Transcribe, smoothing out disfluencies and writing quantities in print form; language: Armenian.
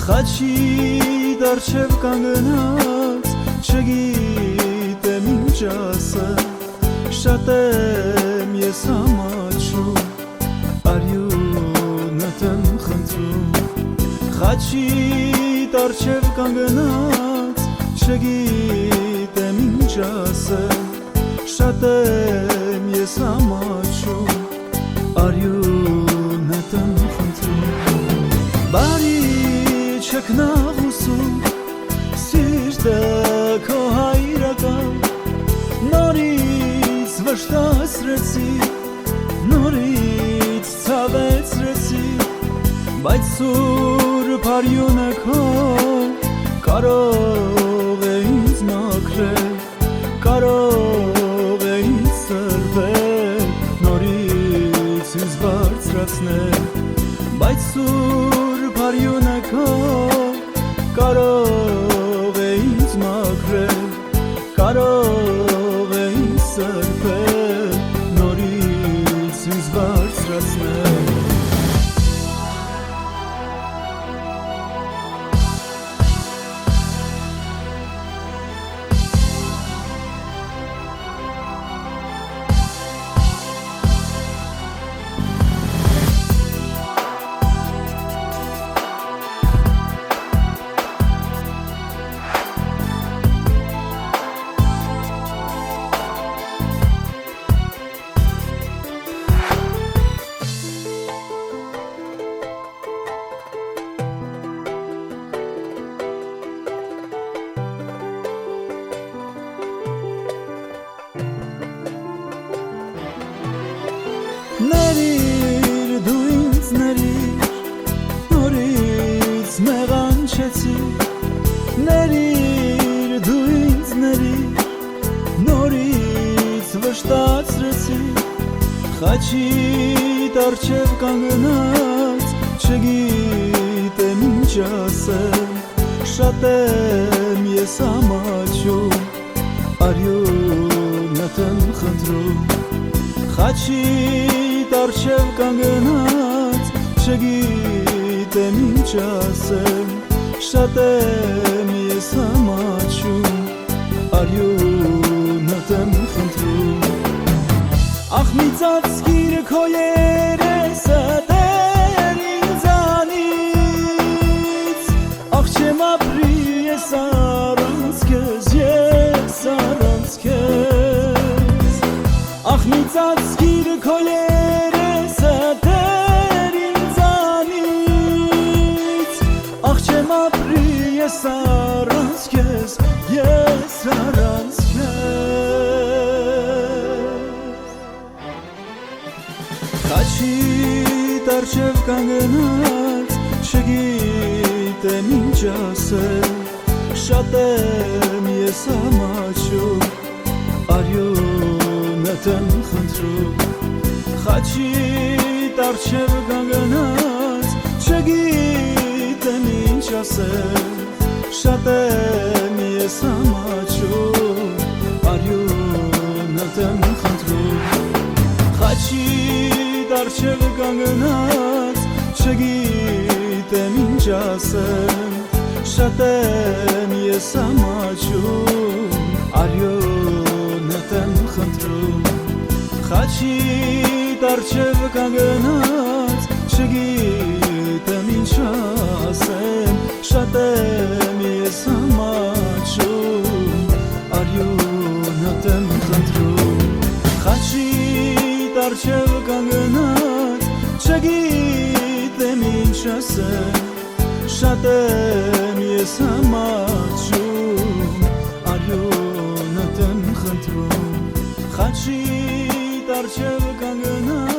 Խաչի դարձև կանգնած չգիտեմ ինչ ասել Շատ եմ ես ամաչում արյունդ եմ խնդրում Խաչի դարձև կանգնած չգիտեմ ինչ ասել Շատ եմ ես ամաչում արյունդ եմ խնդրում Բարի չքնաղ ուսում սիրտը քո հայրական Նորից վշտացրեցի նորից ցավեցրեցի Բայց սուրբ արյունը քո կարող է ինձ մաքրել Կարող է ինձ սրբել նորից ինձ բարձրացնել Բայց սուրբ արյունը քո կարող է ինձ մաքրել Կարող է ինձ սրբել նորից ինձ բարձրացնել Ներիր դու ինձ ներիր նորից մեղանչեցի Ներիր դու ինձ ներիր նորից վշտացրեցի Խաչի դարձև կանգնած չգիտեմ ինչ ասել Շատ եմ ես ամաչում արյունդ եմ խնդրում Խաչի դարձև կանգնած չգիտեմ ինչ ասել Շատ եմ ես ամաչում արյունդ եմ խնդրում Ախ մի ծածկիր քո երեսը Տեր ինձանից Ախ չեմ ապրի ես առանց քեզ ես առանց քեզ Ախ մի ծածկիր քո երեսը Տեր ինձանից Ախ չեմ ապրի ես առանց քեզ ես առանց Խաչի դարձև կանգնած չգիտեմ ինչ ասել Շատ եմ ես ամաչում արյունդ եմ խնդրում Խաչի դարձև կանգնած չգիտեմ ինչ ասել Շատ եմ ես ամաչում արյունդ եմ խնդրում Խաչի դարձև կանգնած չգիտեմ ինչ ասել Շատ եմ ես ամաչում արյունդ եմ խնդրում Խաչի դարձև կանգնած չգիտեմ ինչ ասեմ Շատ եմ ես ամաչում արյունդ եմ խնդրում Խաչի դարձև կանգնած չգիտեմ ինչ ասեմ Շատ եմ ես ամաչում արյունդ եմ խնդրում Խաչի դարձև կանգնած